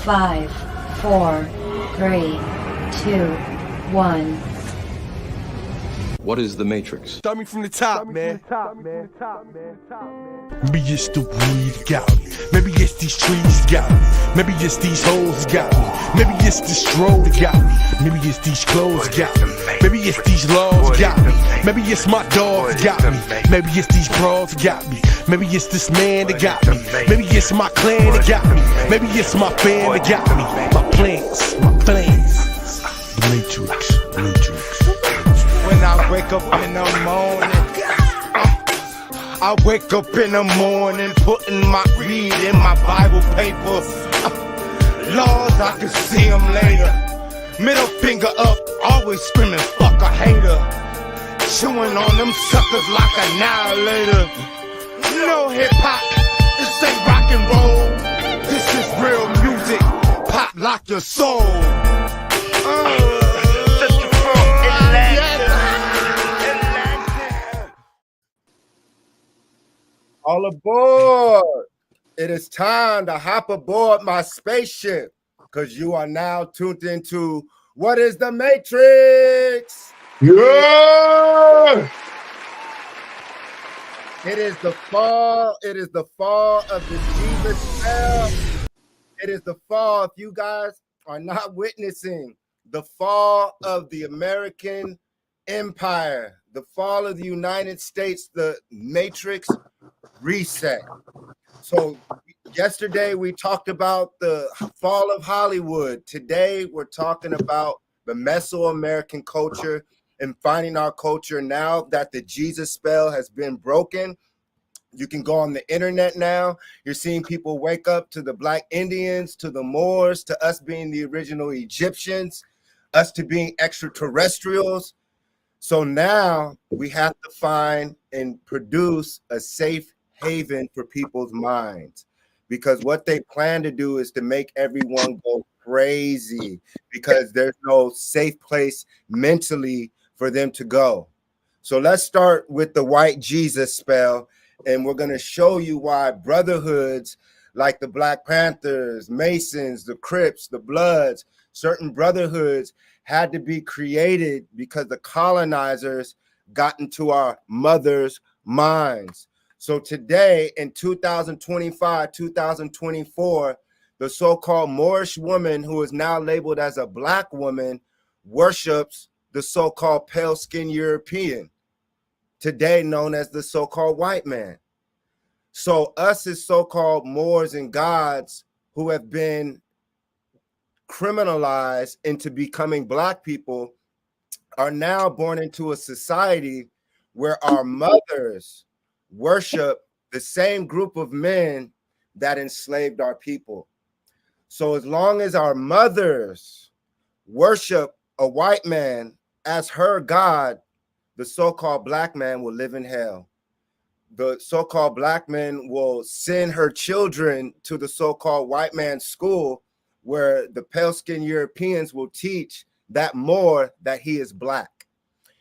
5, 4, 3, 2, 1. What is the Matrix? Start me from the top, man. Maybe it's the weed got me. Maybe it's these trees got me. Maybe it's these hoes got me. Maybe it's this stroll got me. Maybe it's these clothes got me. Maybe it's these laws got me. Maybe it's my dogs got me. Maybe it's these bras got me. Maybe it's this man that got me. Maybe it's my clan that got me. Maybe it's my fan that got me. My plans. The Matrix. When I wake up in the morning, I wake up in the morning, putting my read in my Bible paper. Lord, I can see them later. Middle finger up, always screaming, fuck a hater. Chewing on them suckers like annihilator. No hip hop, this ain't rock and roll. This is real music, pop lock your soul. All aboard! It is time to hop aboard my spaceship because you are now tuned into What is the Matrix? Yeah! It is the fall. It is the fall of the Jesus spell. It is the fall. If you guys are not witnessing the fall of the American Empire, the fall of the United States, the Matrix reset. So yesterday we talked about the fall of Hollywood. Today we're talking about the Meso-American culture and finding our culture now that the Jesus spell has been broken. You can go on the internet now. You're seeing people wake up to the Black Indians, to the Moors, to us being the original Egyptians, us to being extraterrestrials. So now we have to find and produce a safe haven for people's minds, because what they plan to do is to make everyone go crazy because there's no safe place mentally for them to go. So let's start with the white Jesus spell, and we're going to show you why brotherhoods like the Black Panthers, Masons, the Crips, the Bloods, certain brotherhoods had to be created because the colonizers got into our mothers' minds. So today in 2025, 2024, the so-called Moorish woman who is now labeled as a Black woman worships the so-called pale-skinned European, today known as the so-called white man. So us as so-called Moors and gods who have been criminalized into becoming Black people are now born into a society where our mothers worship the same group of men that enslaved our people. So as long as our mothers worship a white man as her God, the so-called Black man will live in hell. The so-called Black man will send her children to the so-called white man's school where the pale-skinned Europeans will teach that Moor that he is Black.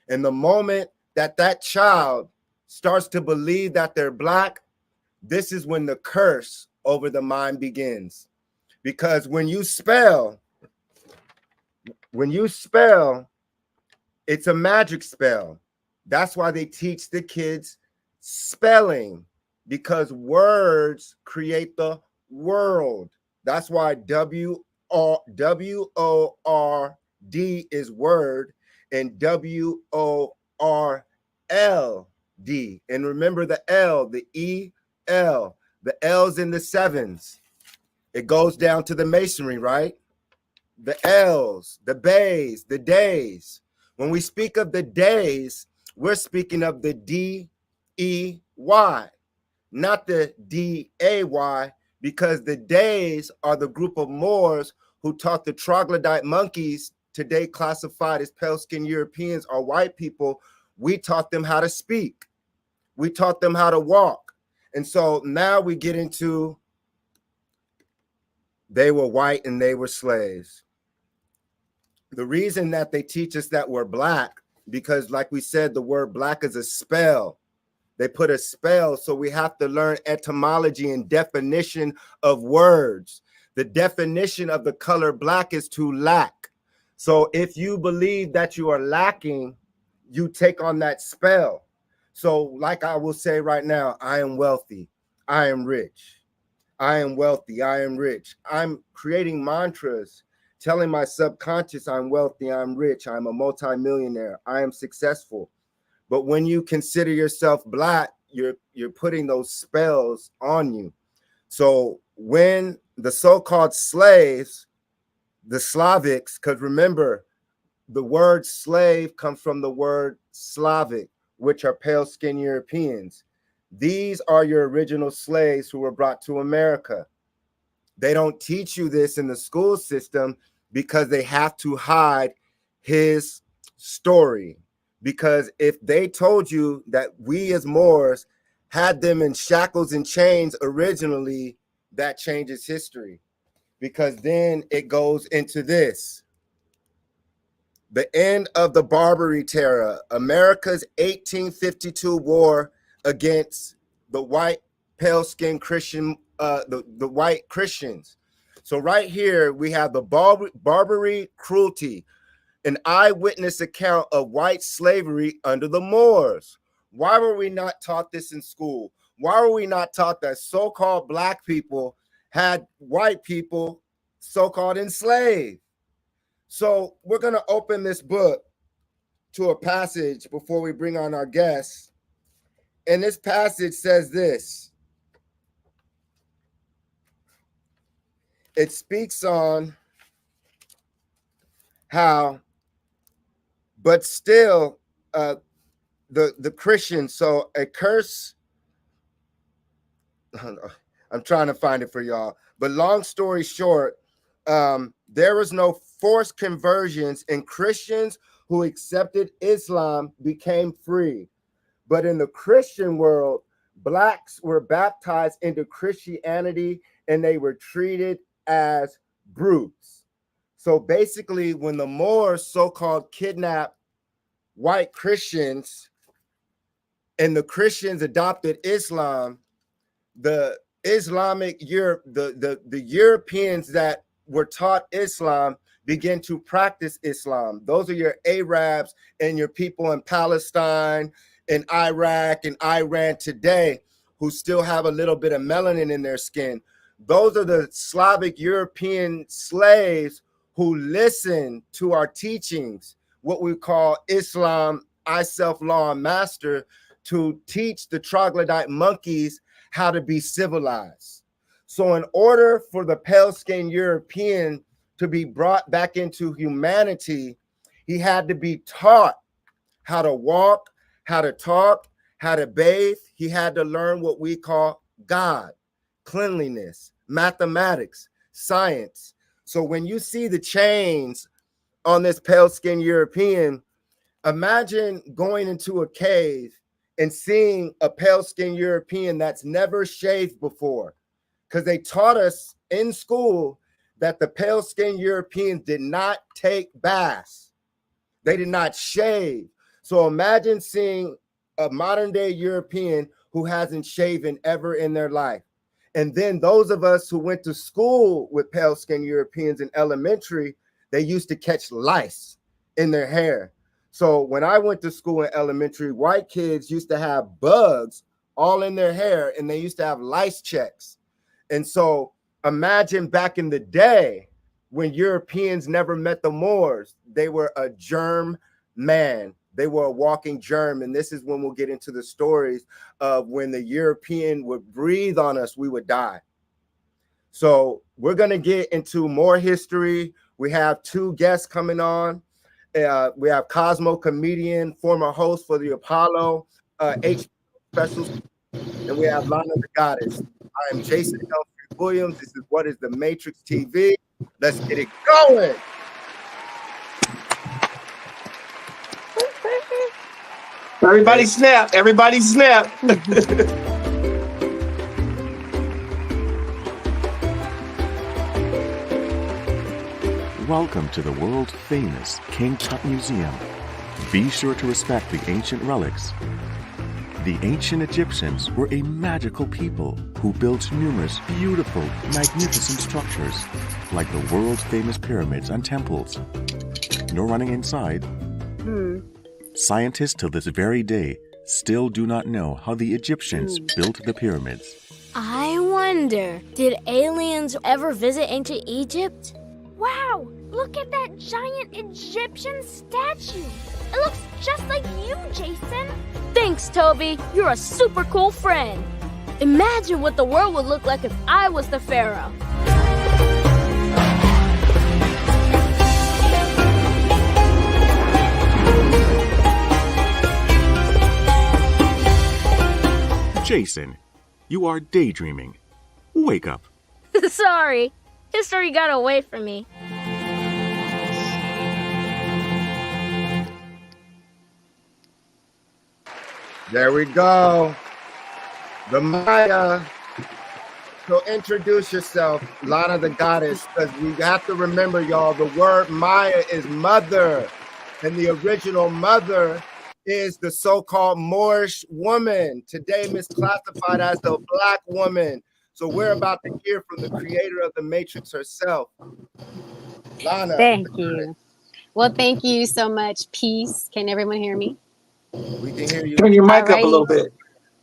And the moment that that child starts to believe that they're Black, this is when the curse over the mind begins. Because when you spell, it's a magic spell. That's why they teach the kids spelling, because words create the world. That's why W-O-R-D is word and W-O-R-L-D. And remember the L, the E-L, the L's in the sevens. It goes down to the masonry, right? The L's, the bays, the days. When we speak of the days, we're speaking of the D-E-Y, not the D-A-Y, because the days are the group of Moors who taught the troglodyte monkeys, today classified as pale-skinned Europeans or white people. We taught them how to speak. We taught them how to walk. And so now we get into they were white and they were slaves. The reason that they teach us that we're Black, because like we said, the word Black is a spell. They put a spell, so we have to learn etymology and definition of words. The definition of the color black is to lack. So if you believe that you are lacking, you take on that spell. So like I will say right now, I am wealthy, I am rich, I am wealthy, I am rich. I'm creating mantras telling my subconscious I'm wealthy, I'm rich, I'm a multimillionaire, I am successful. But when you consider yourself black, you're putting those spells on you. So when the so-called slaves, the Slavics, because remember, the word slave comes from the word Slavic, which are pale-skinned Europeans. These are your original slaves who were brought to America. They don't teach you this in the school system because they have to hide his story. Because if they told you that we as Moors had them in shackles and chains originally, that changes history. Because then it goes into this. The end of the Barbary Terror, America's 1852 war against the white pale-skinned Christian, the white Christians. So right here, we have the Barbary cruelty, an eyewitness account of white slavery under the Moors. Why were we not taught this in school? Why were we not taught that so-called black people had white people so-called enslaved? So we're going to open this book to a passage before we bring on our guests. And this passage says this. It speaks on how, but still, the Christians, so a curse, I'm trying to find it for y'all, but long story short, there was no forced conversions, and Christians who accepted Islam became free. But in the Christian world, blacks were baptized into Christianity and they were treated as brutes. So basically, when the Moors so-called kidnapped white Christians and the Christians adopted Islam, the Islamic Europe, the Europeans that were taught Islam began to practice Islam. Those are your Arabs and your people in Palestine and Iraq and Iran today who still have a little bit of melanin in their skin. Those are the Slavic European slaves who listen to our teachings, what we call Islam, I, self, law, and master, to teach the troglodyte monkeys how to be civilized. So in order for the pale-skinned European to be brought back into humanity, he had to be taught how to walk, how to talk, how to bathe. He had to learn what we call God, cleanliness, mathematics, science. So when you see the chains on this pale-skinned European, imagine going into a cave and seeing a pale-skinned European that's never shaved before. Because they taught us in school that the pale-skinned Europeans did not take baths. They did not shave. So imagine seeing a modern-day European who hasn't shaven ever in their life. And then those of us who went to school with pale-skinned Europeans in elementary, they used to catch lice in their hair. So when I went to school in elementary, white kids used to have bugs all in their hair, and they used to have lice checks. And so imagine back in the day when Europeans never met the Moors, they were a germ man. They were a walking germ. And this is when we'll get into the stories of when the European would breathe on us, we would die. So we're going to get into more history. We have two guests coming on. We have Cosmo, comedian, former host for the Apollo H specials. And we have Lana, the goddess. I am Jason Elfrey Williams. This is What is the Matrix TV. Let's get it going. Everybody snap. Everybody snap. Welcome to the world-famous King Tut Museum. Be sure to respect the ancient relics. The ancient Egyptians were a magical people who built numerous beautiful, magnificent structures, like the world's famous pyramids and temples. No running inside. Scientists till this very day still do not know how the Egyptians built the pyramids. I wonder, did aliens ever visit ancient Egypt? Wow, look at that giant Egyptian statue. It looks just like you, Jason. Thanks, Toby. You're a super cool friend. Imagine what the world would look like if I was the pharaoh. Jason, you are daydreaming. Wake up. Sorry, history got away from me. There we go. The Maya. So introduce yourself, Lana the goddess, because we have to remember, y'all, the word Maya is mother. And the original mother is the so-called Moorish woman, today misclassified as the black woman. So we're about to hear from the creator of the Matrix herself. Lana. Thank you. Well, thank you so much. Peace. Can everyone hear me? We can hear you. Turn your mic up a little bit.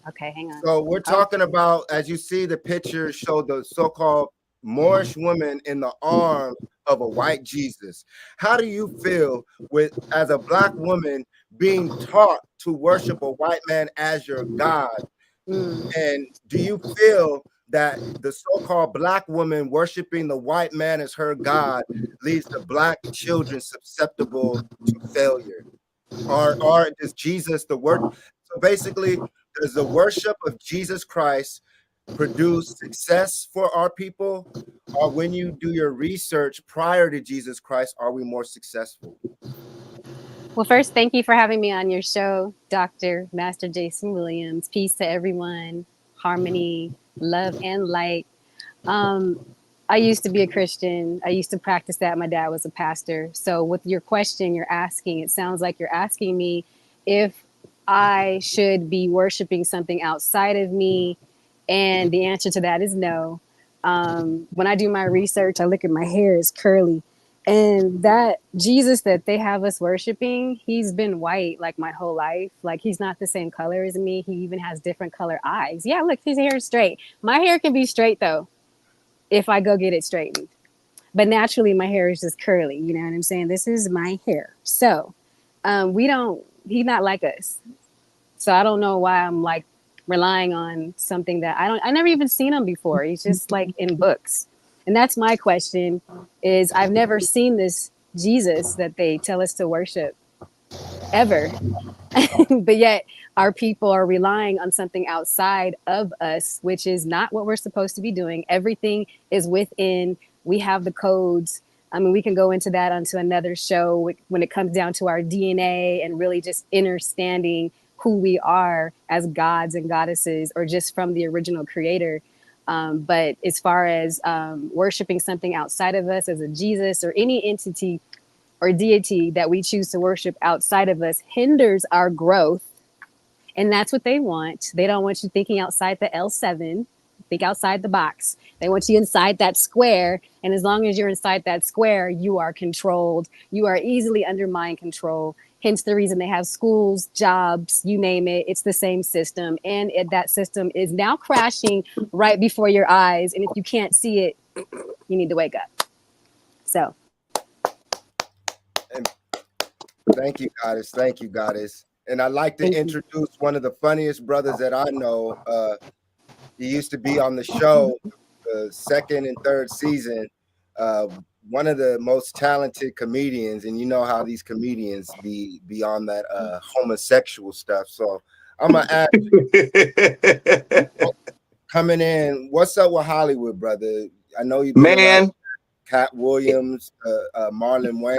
Okay, hang on. So we're talking about, as you see, the picture show the so-called Moorish woman in the arms of a white Jesus. How do you feel with, as a black woman, being taught to worship a white man as your God? And do you feel that the so-called black woman worshiping the white man as her God leaves the black children susceptible to failure? Or does Jesus, the word, so basically, does the worship of Jesus Christ produce success for our people? Or when you do your research prior to Jesus Christ, are we more successful? Well, first, thank you for having me on your show, Dr. Master Jason Williams. Peace to everyone, harmony, love, and light. I used to be a Christian. I used to practice that. My dad was a pastor. So with your question you're asking, it sounds like you're asking me if I should be worshiping something outside of me. And the answer to that is no. When I do my research, I look at my hair is curly. And that Jesus that they have us worshiping, he's been white like my whole life. Like he's not the same color as me. He even has different color eyes. Yeah, look, his hair is straight. My hair can be straight though, if I go get it straightened. But naturally my hair is just curly. You know what I'm saying? This is my hair. So he's not like us. So I don't know why I'm like relying on something that I never even seen him before. He's just like in books. And that's my question is I've never seen this Jesus that they tell us to worship ever. But yet our people are relying on something outside of us, which is not what we're supposed to be doing. Everything is within. We have the codes. I mean, we can go into that onto another show when it comes down to our DNA and really just understanding who we are as gods and goddesses or just from the original creator. But as far as worshiping something outside of us as a Jesus or any entity or deity that we choose to worship outside of us hinders our growth. And that's what they want. They don't want you thinking outside the L7, think outside the box. They want you inside that square. And as long as you're inside that square, you are controlled. You are easily under mind control. Hence the reason they have schools, jobs, you name it. It's the same system. And that system is now crashing right before your eyes. And if you can't see it, you need to wake up. So. And thank you, Goddess. Thank you, Goddess. And I'd like to introduce one of the funniest brothers that I know. He used to be on the show, the second and third season. One of the most talented comedians, and you know how these comedians be on that homosexual stuff. So I'm gonna ask you, coming in, what's up with Hollywood, brother? I know you, man. Cat Williams, Marlon Wayne.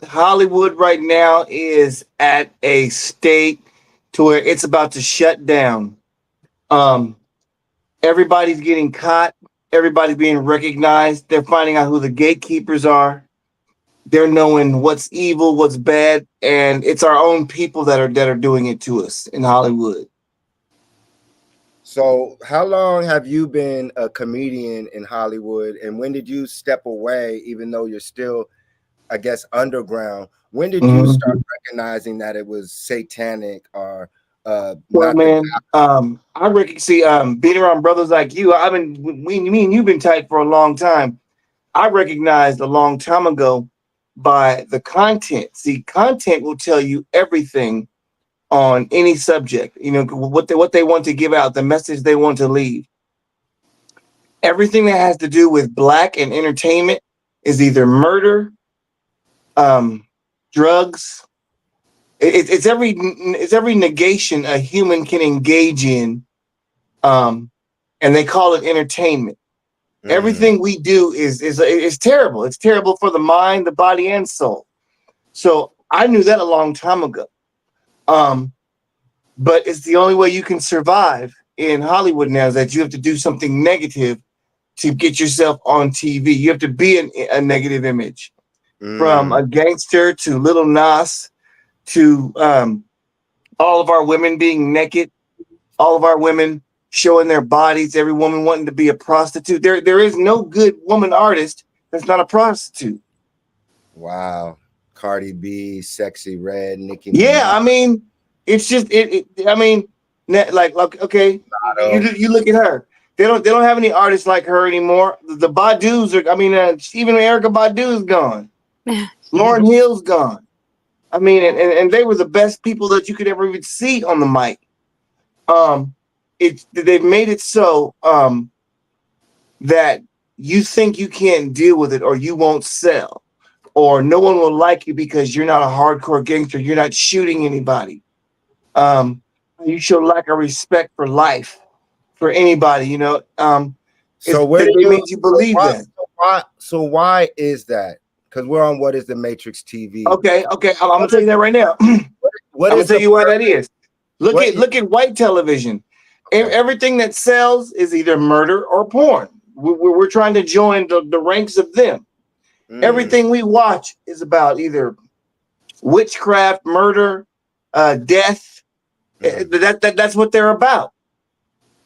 Hollywood right now is at a state to where it's about to shut down. Everybody's getting caught. Everybody's being recognized. They're finding out who the gatekeepers are. They're knowing what's evil, what's bad, and it's our own people that are doing it to us in Hollywood. So, how long have you been a comedian in Hollywood, and when did you step away, even though you're still, I guess, underground? When did you start recognizing that it was satanic or Well, not the? man, I reckon. See, being around brothers like you, I've been. Me and you've been tight for a long time. I recognized a long time ago by the content. See, content will tell you everything on any subject. You know what they want to give out, the message they want to leave. Everything that has to do with black and entertainment is either murder, drugs. It's every negation a human can engage in, and they call it entertainment. Everything we do is terrible. It's terrible for the mind, the body, and soul. So I knew that a long time ago. But it's the only way you can survive in Hollywood now is that you have to do something negative to get yourself on TV. You have to be a negative image, from a gangster to Little Nas to all of our women being naked, all of our women showing their bodies, every woman wanting to be a prostitute. There is no good woman artist that's not a prostitute. Wow, Cardi B, Sexy Red, Nicki Yeah, Minaj. I mean, it's just I mean, like okay, you look at her. They don't have any artists like her anymore. The Badu's are. I mean, even Erica Badu is gone. Lauryn Hill's gone. I mean, and they were the best people that you could ever even see on the mic. They've made it so that you think you can't deal with it or you won't sell or no one will like you because you're not a hardcore gangster. You're not shooting anybody. You show lack of respect for life for anybody, you know. So where they made you believe that. So why is that? Because we're on What is the Matrix TV. Okay. I'm gonna tell you that right now. I'm gonna tell you why that is. Look at white television. Okay. Everything that sells is either murder or porn. We're trying to join the ranks of them. Everything we watch is about either witchcraft, murder, death. That's what they're about.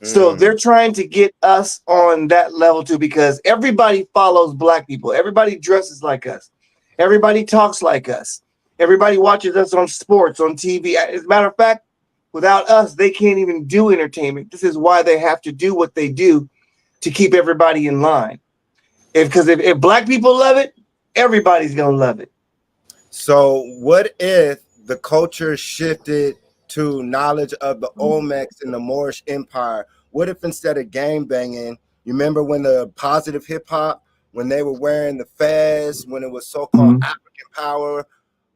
So they're trying to get us on that level too, because everybody follows black people. Everybody dresses like us. Everybody talks like us. Everybody watches us on sports, on TV. As a matter of fact, without us, they can't even do entertainment. This is why they have to do what they do to keep everybody in line. Because if black people love it, everybody's gonna love it. So what if the culture shifted to knowledge of the Olmecs and the Moorish Empire? What if instead of gang banging, you remember when the positive hip hop, when they were wearing the fez, when it was so-called African power,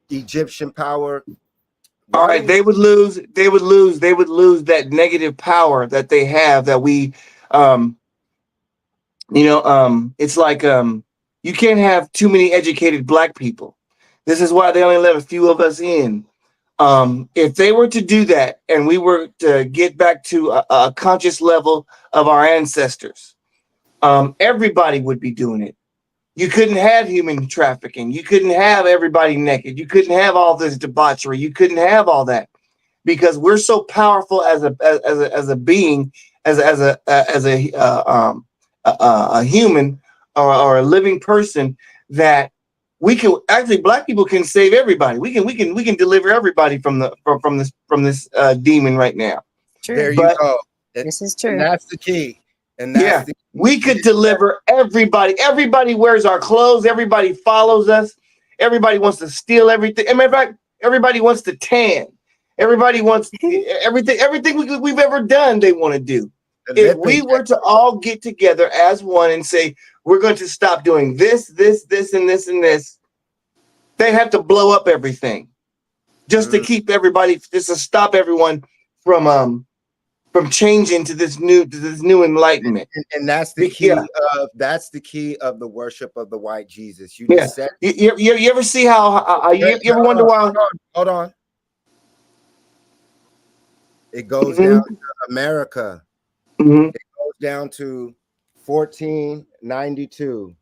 Egyptian power? All right, they would lose that negative power that they have that we it's like you can't have too many educated black people. This is why they only let a few of us in. If they were to do that and we were to get back to a conscious level of our ancestors, everybody would be doing it. You couldn't have human trafficking. You couldn't have everybody naked. You couldn't have all this debauchery. You couldn't have all that because we're so powerful as a being, as a human or a living person that we can actually black people can save everybody. We can deliver everybody from this demon right now. True. There you go. This is true. And that's the key. And that's we could deliver everybody. Everybody wears our clothes. Everybody follows us. Everybody wants to steal everything. As a matter of fact, everybody wants to tan. Everybody wants everything we've ever done. They want to do. If we were to all get together as one and say we're going to stop doing this, and this, and this, they have to blow up everything just to keep everybody, just to stop everyone from changing to this new enlightenment. And that's the key of the worship of the white Jesus. You just said you ever see how you ever wonder why? Hold on. It goes down to America. It goes down to 1492.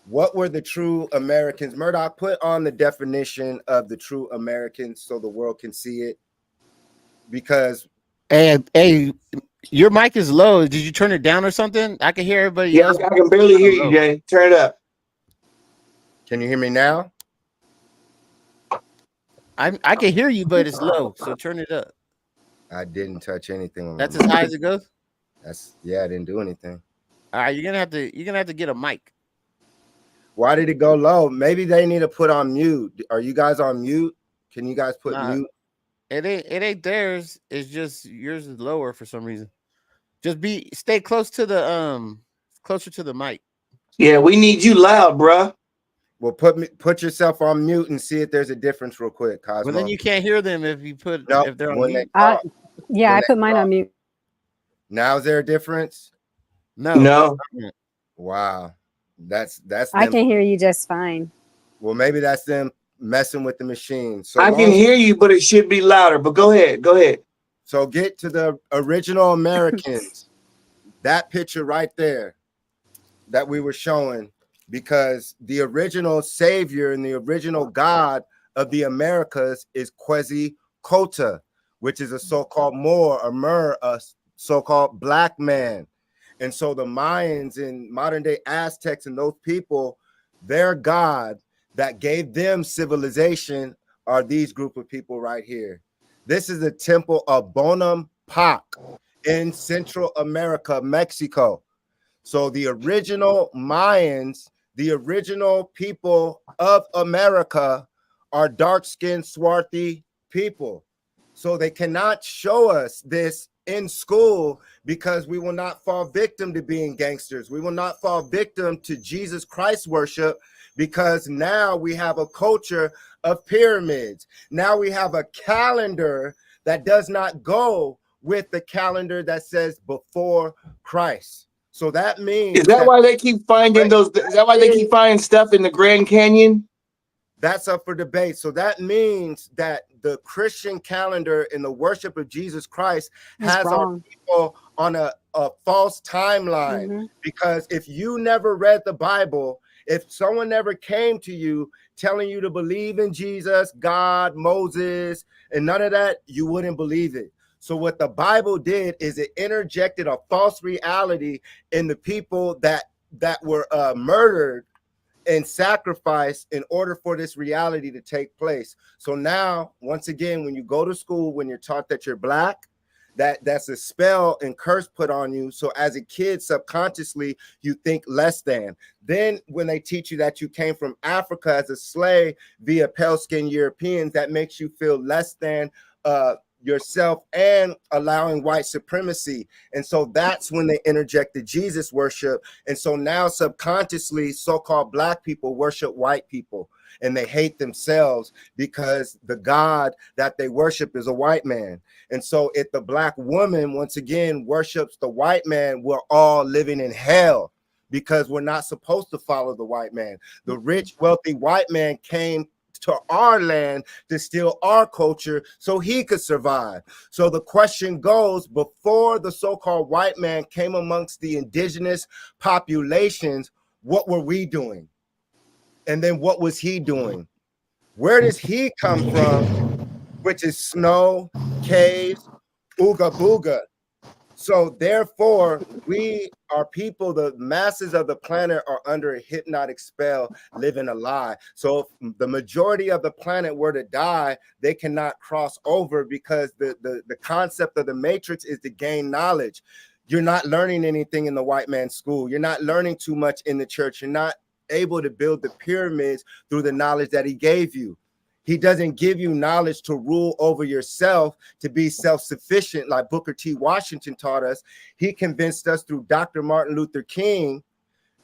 What were the true Americans? Murdoch, put on the definition of the true Americans so the world can see it. Because hey, Your mic is low. Did you turn it down or something? I can hear everybody else. I can barely hear you, Jay. Turn it up. Can you hear me now? I can hear you, but it's low. So turn it up. I didn't touch anything on That's my as high as it goes. I didn't do anything. All right, you're gonna have to get a mic. Why did it go low? Maybe they need to put on mute. Are you guys on mute? Can you guys put mute? It ain't theirs. It's just yours is lower for some reason. Just stay close to the closer to the mic. Yeah, we need you loud, bruh. Well, put yourself on mute and see if there's a difference real quick, Cosmo. Well, then you can't hear them if you put if they're on mute. Yeah, I put mine on mute. Now is there a difference? No. Wow. That's I can hear you just fine. Well, maybe that's them messing with the machine. So I can hear you, but it should be louder. But go ahead. So get to the original Americans. That picture right there that we were showing, because the original savior and the original God of the Americas is Quetzalcoatl, which is a so-called Moor, a so-called black man. And so the Mayans and modern day Aztecs and those people, their God that gave them civilization are these group of people right here. This is the temple of Bonum Pac in Central America, Mexico. So the original Mayans, the original people of America are dark-skinned, swarthy people. So they cannot show us this in school because we will not fall victim to being gangsters. We will not fall victim to Jesus Christ worship, because now we have a culture of pyramids. Now we have a calendar that does not go with the calendar that says before Christ. So that means is that why they keep finding those? Is that why they keep finding stuff in the Grand Canyon? That's up for debate. So that means that the Christian calendar in the worship of Jesus Christ has our people on a false timeline. Because if you never read the Bible, if someone never came to you telling you to believe in Jesus, God, Moses, and none of that, you wouldn't believe it. So what the Bible did is it interjected a false reality in the people that were murdered and sacrificed in order for this reality to take place. So now, once again, when you go to school, when you're taught that you're black, that's a spell and curse put on you. So as a kid, subconsciously, you think less than. Then when they teach you that you came from Africa as a slave via pale-skinned Europeans, that makes you feel less than yourself and allowing white supremacy. And so that's when they interjected Jesus worship. And so now subconsciously, so-called black people worship white people, and they hate themselves because the God that they worship is a white man. And so if the black woman, once again, worships the white man, we're all living in hell, because we're not supposed to follow the white man. The rich, wealthy white man came to our land to steal our culture so he could survive. So the question goes, before the so-called white man came amongst the indigenous populations, what were we doing? And then what was he doing? Where does he come from? Which is snow, caves, ooga booga. So therefore, we are people, the masses of the planet are under a hypnotic spell, living a lie. So if the majority of the planet were to die, they cannot cross over, because the concept of the matrix is to gain knowledge. You're not learning anything in the white man's school. You're not learning too much in the church. You're not able to build the pyramids through the knowledge that he gave you. He doesn't give you knowledge to rule over yourself, to be self-sufficient like Booker T. Washington taught us. He convinced us through Dr. Martin Luther King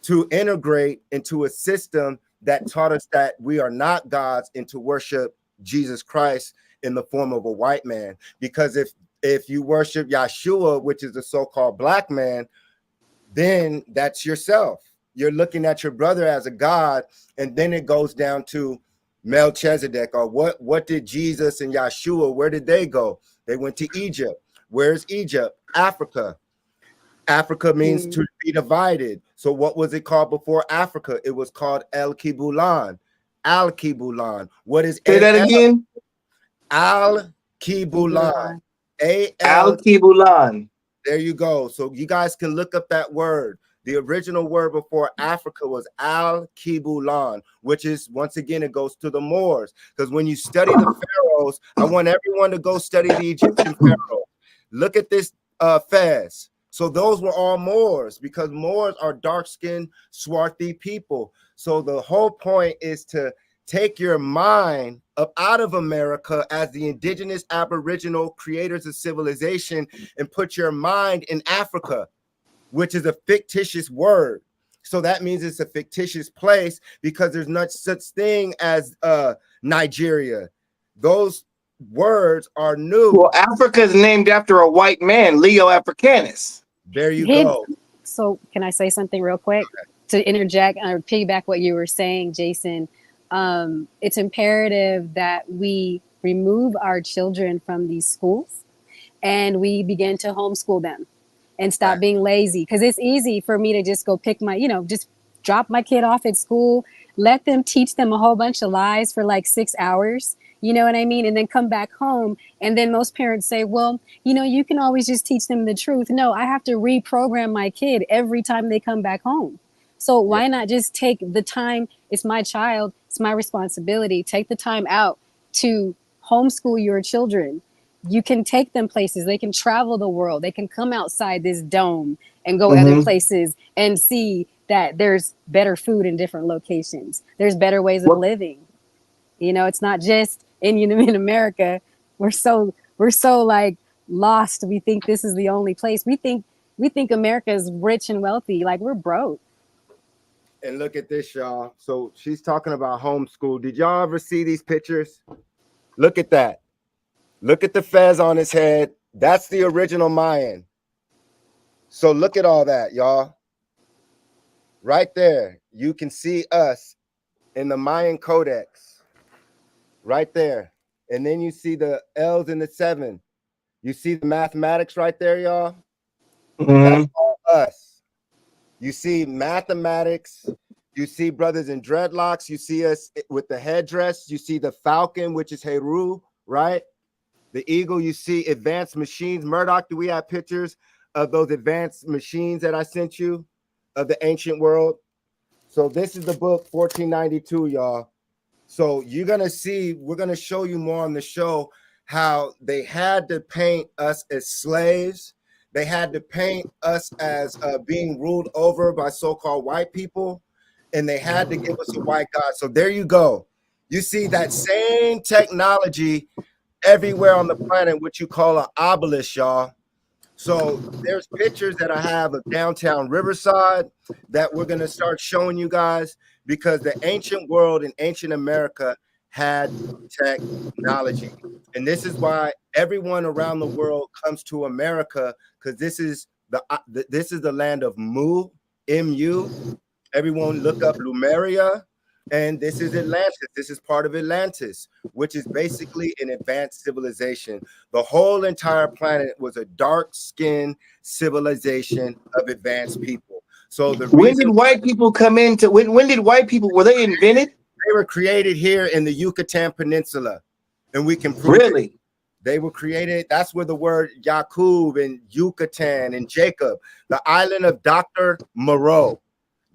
to integrate into a system that taught us that we are not gods, and to worship Jesus Christ in the form of a white man. Because if you worship Yeshua, which is the so-called black man, then that's yourself. You're looking at your brother as a god, and then it goes down to Melchizedek, or what did Jesus and Yeshua, where did they go? They went to Egypt. Where's Egypt? Africa. Africa means to be divided. So what was it called before Africa? It was called El Kibulan. Al Kibulan. What is say that again? Al Kibulan. Al Kibulan. There you go. So you guys can look up that word. The original word before Africa was Al-Kibulan, which is, once again, it goes to the Moors. Because when you study the pharaohs, I want everyone to go study the Egyptian pharaohs. Look at this fez. So those were all Moors, because Moors are dark-skinned, swarthy people. So the whole point is to take your mind up out of America as the indigenous aboriginal creators of civilization and put your mind in Africa, which is a fictitious word. So that means it's a fictitious place, because there's not such thing as Nigeria. Those words are new. Well, Africa is named after a white man, Leo Africanus. There you go. So can I say something real quick to interject or piggyback what you were saying, Jason? It's imperative that we remove our children from these schools and we begin to homeschool them and stop being lazy. Because it's easy for me to just go pick my, just drop my kid off at school, let them teach them a whole bunch of lies for like 6 hours. You know what I mean? And then come back home. And then most parents say, well, you can always just teach them the truth. No, I have to reprogram my kid every time they come back home. So why not just take the time? It's my child. It's my responsibility. Take the time out to homeschool your children. You can take them places. They can travel the world. They can come outside this dome and go other places and see that there's better food in different locations. There's better ways of living. It's not just in America. We're so like lost. We think this is the only place. We think America is rich and wealthy. Like, we're broke. And look at this, y'all. So she's talking about homeschool. Did y'all ever see these pictures? Look at that. Look at the fez on his head. That's the original Mayan. So look at all that, y'all. Right there. You can see us in the Mayan Codex. Right there. And then you see the L's and the 7. You see the mathematics right there, y'all. That's all us. You see mathematics. You see brothers in dreadlocks. You see us with the headdress. You see the falcon, which is Heru, right? The eagle. You see advanced machines. Murdoch, do we have pictures of those advanced machines that I sent you of the ancient world? So this is the book 1492, y'all. So you're going to see, we're going to show you more on the show how they had to paint us as slaves. They had to paint us as being ruled over by so-called white people. And they had to give us a white God. So there you go. You see that same technology everywhere on the planet, which you call an obelisk, y'all. So there's pictures that I have of downtown Riverside that we're going to start showing you guys, because the ancient world and ancient America had technology. And this is why everyone around the world comes to America, because this is the land of Mu, M-U. Everyone look up Lemuria. And this is Atlantis. This is part of Atlantis, which is basically an advanced civilization. The whole entire planet was a dark-skinned civilization of advanced people. So when did white people come into? When did white people, were they invented? They were created here in the Yucatan Peninsula, and we can prove it. They were created. That's where the word Yakub and Yucatan and Jacob, the island of Dr. Moreau,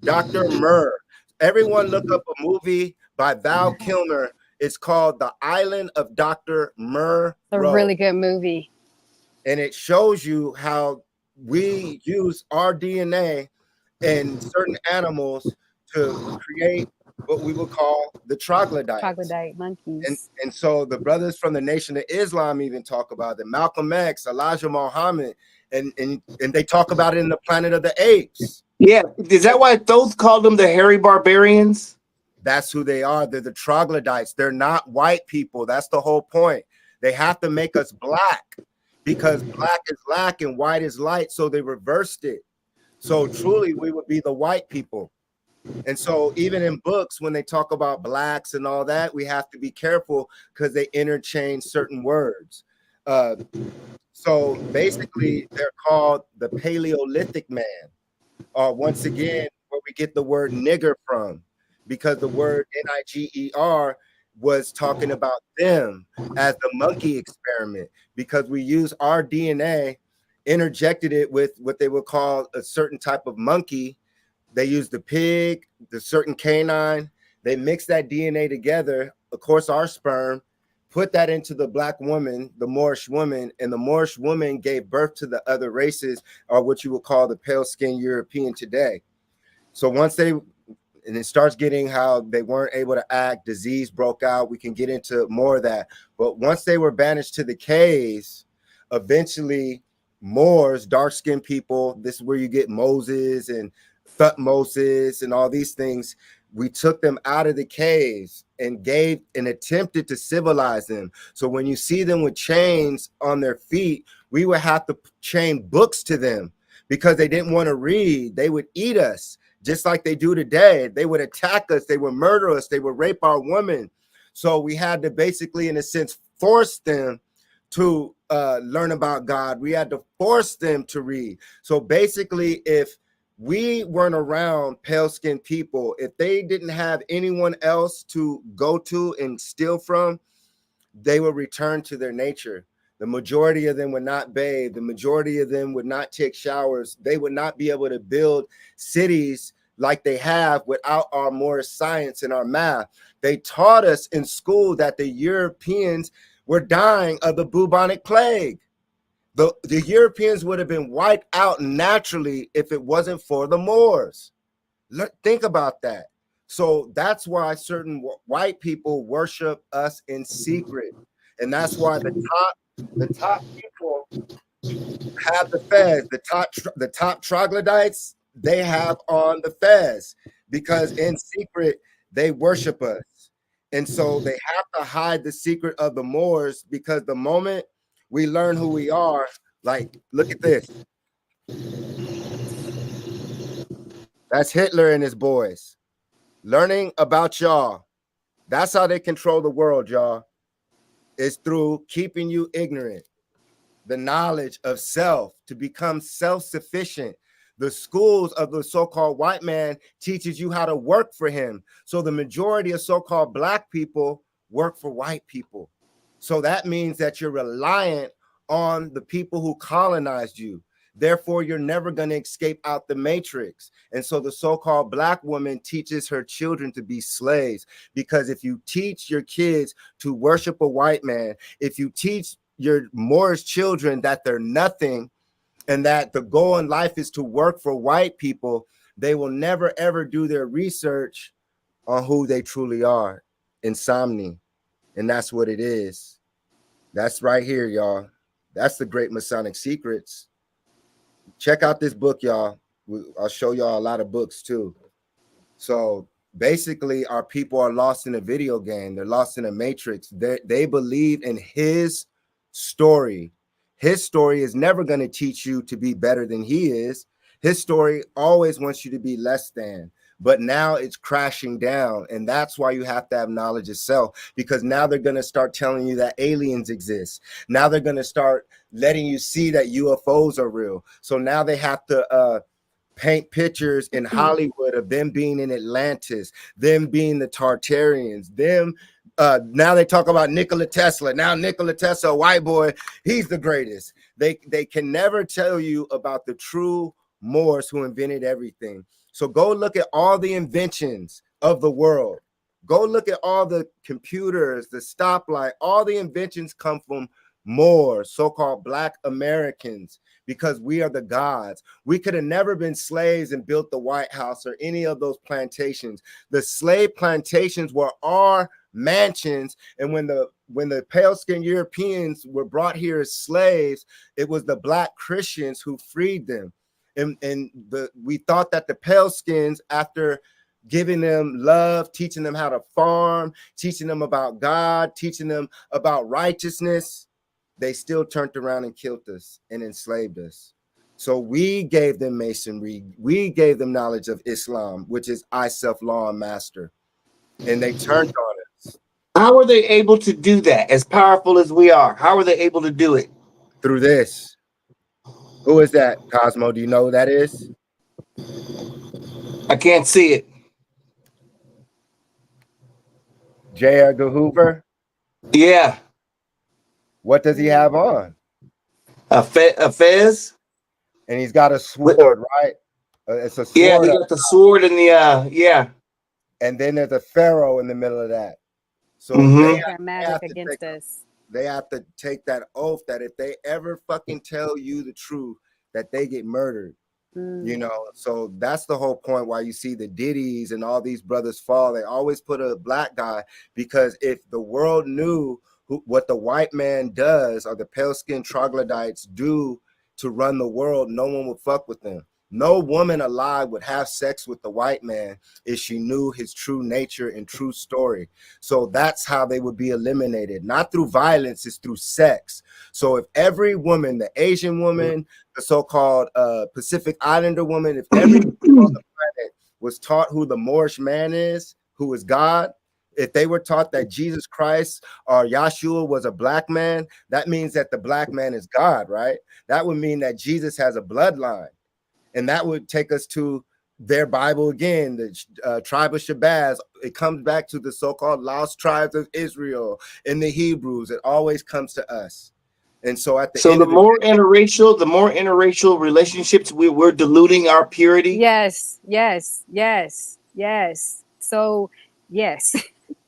Dr. Murr. Everyone look up a movie by Val Kilmer. It's called The Island of Dr. Murr. A really good movie. And it shows you how we use our DNA in certain animals to create what we would call the troglodytes. Troglodyte monkeys. And so the brothers from the Nation of Islam even talk about it. Malcolm X, Elijah Muhammad, and they talk about it in the Planet of the Apes. Yeah, is that why Thoth called them the hairy barbarians? That's who they are. They're the troglodytes. They're not white people. That's the whole point. They have to make us black, because black is black and white is light. So they reversed it. So truly, we would be the white people. And so even in books, when they talk about blacks and all that, we have to be careful, because they interchange certain words. So basically, they're called the Paleolithic man. Once again, where we get the word nigger from, because the word Niger was talking about them as the monkey experiment, because we use our DNA interjected it with what they would call a certain type of monkey. They used the pig, the certain canine. They mixed that DNA together, of course, our sperm, put that into the black woman, the Moorish woman, and the Moorish woman gave birth to the other races, or what you would call the pale-skinned European today. So once they, and it starts getting how they weren't able to act, disease broke out. We can get into more of that. But once they were banished to the caves, eventually Moors, dark-skinned people, this is where you get Moses and Thutmoses and all these things. We took them out of the caves and gave and attempted to civilize them. So when you see them with chains on their feet, we would have to chain books to them because they didn't want to read. They would eat us just like they do today. They would attack us. They would murder us. They would rape our women. So we had to basically, in a sense, force them to learn about God. We had to force them to read. So basically, if we weren't around pale-skinned people, if they didn't have anyone else to go to and steal from, they would return to their nature. The majority of them would not bathe. The majority of them would not take showers. They would not be able to build cities like they have without our Moorish science and our math. They taught us in school that the Europeans were dying of the bubonic plague. The Europeans would have been wiped out naturally if it wasn't for the Moors. Think about that. So that's why certain white people worship us in secret. And that's why the top people have the fez. The top troglodytes, they have on the fez because in secret they worship us. And so they have to hide the secret of the Moors, because the moment we learn who we are, like, look at this. That's Hitler and his boys. Learning about y'all. That's how they control the world, y'all. Is through keeping you ignorant. The knowledge of self, to become self-sufficient. The schools of the so-called white man teaches you how to work for him. So the majority of so-called black people work for white people. So that means that you're reliant on the people who colonized you. Therefore, you're never going to escape out the matrix. And so the so-called black woman teaches her children to be slaves, because if you teach your kids to worship a white man, if you teach your Moorish children that they're nothing and that the goal in life is to work for white people, they will never, ever do their research on who they truly are. Insomnia. And that's what it is. That's right here, y'all. That's the Great Masonic Secrets. Check out this book, y'all. I'll show y'all a lot of books too. So basically, our people are lost in a video game. They're lost in a matrix. They believe in his story. His story is never going to teach you to be better than he is. His story always wants you to be less than. But now it's crashing down. And that's why you have to have knowledge of self, because now they're going to start telling you that aliens exist. Now they're going to start letting you see that UFOs are real. So now they have to paint pictures in Hollywood of them being in Atlantis, them being the Tartarians, them. Now they talk about Nikola Tesla. Now Nikola Tesla, a white boy, he's the greatest. They can never tell you about the true Moors who invented everything. So go look at all the inventions of the world. Go look at all the computers, the stoplight, all the inventions come from Moors, so-called Black Americans, because we are the gods. We could have never been slaves and built the White House or any of those plantations. The slave plantations were our mansions. And when the pale-skinned Europeans were brought here as slaves, it was the Black Christians who freed them. And we thought that the pale skins, after giving them love, teaching them how to farm, teaching them about God, teaching them about righteousness, they still turned around and killed us and enslaved us. So we gave them masonry. We gave them knowledge of Islam, which is I, self, law, and master. And they turned on us. How are they able to do that? As powerful as we are, how are they able to do it? Through this. Who is that, Cosmo? Do you know who that is? I can't see it. J. Edgar Hoover? Yeah. What does he have on? A fez. And he's got a sword, right? It's a sword. Yeah, he got the sword and the yeah. And then there's a pharaoh in the middle of that. So their magic against us. They have to take that oath that if they ever fucking tell you the truth, that they get murdered. You know, so that's the whole point why you see the Diddies and all these brothers fall. They always put a black guy, because if the world knew what the white man does or the pale-skinned troglodytes do to run the world, no one would fuck with them. No woman alive would have sex with the white man if she knew his true nature and true story. So that's how they would be eliminated. Not through violence, it's through sex. So if every woman, the Asian woman, the so-called Pacific Islander woman, if every woman on the planet was taught who the Moorish man is, who is God, if they were taught that Jesus Christ or Yahshua was a black man, that means that the black man is God, right? That would mean that Jesus has a bloodline. And that would take us to their Bible again, the tribe of Shabazz. It comes back to the so-called lost tribes of Israel and the Hebrews. It always comes to us. And so at the end the of more interracial relationships, we're diluting our purity. Yes. So yes.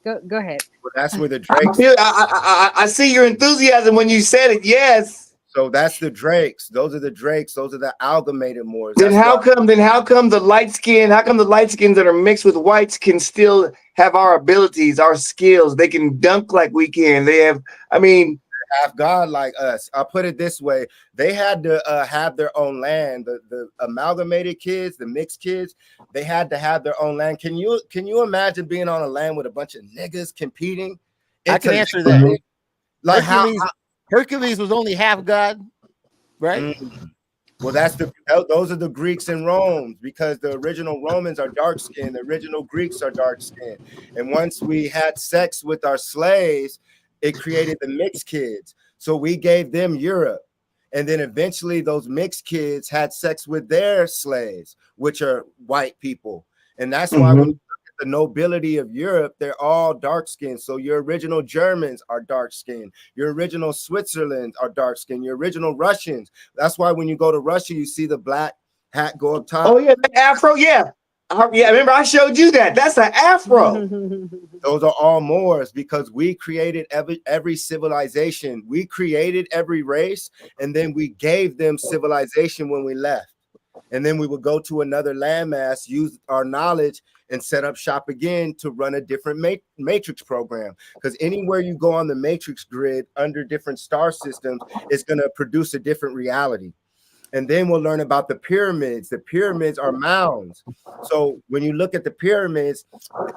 Go ahead. Well, that's where the Drakes. I see your enthusiasm when you said it. Yes. So that's the Drakes. Those are the Drakes. Those are the amalgamated Moors. Then how come the light skin? How come the light skins that are mixed with whites can still have our abilities, our skills? They can dunk like we can. They have. I mean, half God like us. I'll put it this way: they had to have their own land. The amalgamated kids, the mixed kids, they had to have their own land. Can you imagine being on a land with a bunch of niggas competing? I can answer that. Like Hercules was only half God, right? Well, those are the Greeks and Romans, because the original Romans are dark skinned, the original Greeks are dark skinned. And once we had sex with our slaves, it created the mixed kids. So we gave them Europe. And then eventually those mixed kids had sex with their slaves, which are white people. And that's why when you look at the nobility of Europe, they're all dark skinned. So your original Germans are dark skinned. Your original Switzerland are dark skinned. Your original Russians. That's why when you go to Russia, you see the black hat go up top. Oh yeah, the afro. Yeah. Yeah, remember I showed you that. That's an afro. Those are all Moors, because we created every civilization. We created every race, and then we gave them civilization when we left. And then we would go to another landmass, use our knowledge, and set up shop again to run a different matrix program. Because anywhere you go on the matrix grid under different star systems, it's going to produce a different reality. And then we'll learn about the pyramids. The pyramids are mounds. So when you look at the pyramids,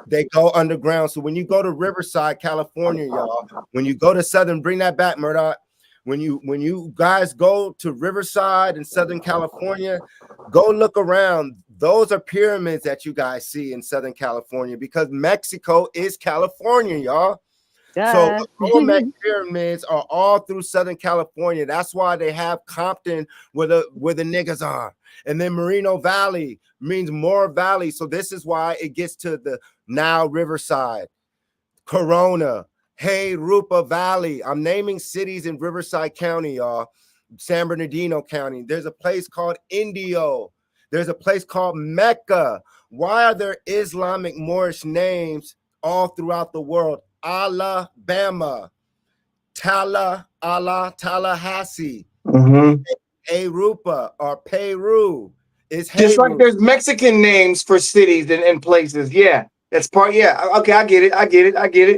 they go underground. So when you go to Riverside, California, y'all, when you go to Southern, bring that back, Murdoch. When you guys go to Riverside in Southern California, go look around. Those are pyramids that you guys see in Southern California, because Mexico is California, y'all. So the Olmec pyramids are all through Southern California. That's why they have Compton where the niggas are. And then Moreno Valley means Moor Valley. So this is why it gets to the now Riverside, Corona, Hey Rupa Valley. I'm naming cities in Riverside County, y'all. San Bernardino County. There's a place called Indio. There's a place called Mecca. Why are there Islamic Moorish names all throughout the world? Alabama, Tallahassee, Arupa, or Peru. Is just like there's Mexican names for cities and places. Yeah, that's part. Yeah, okay, I get it.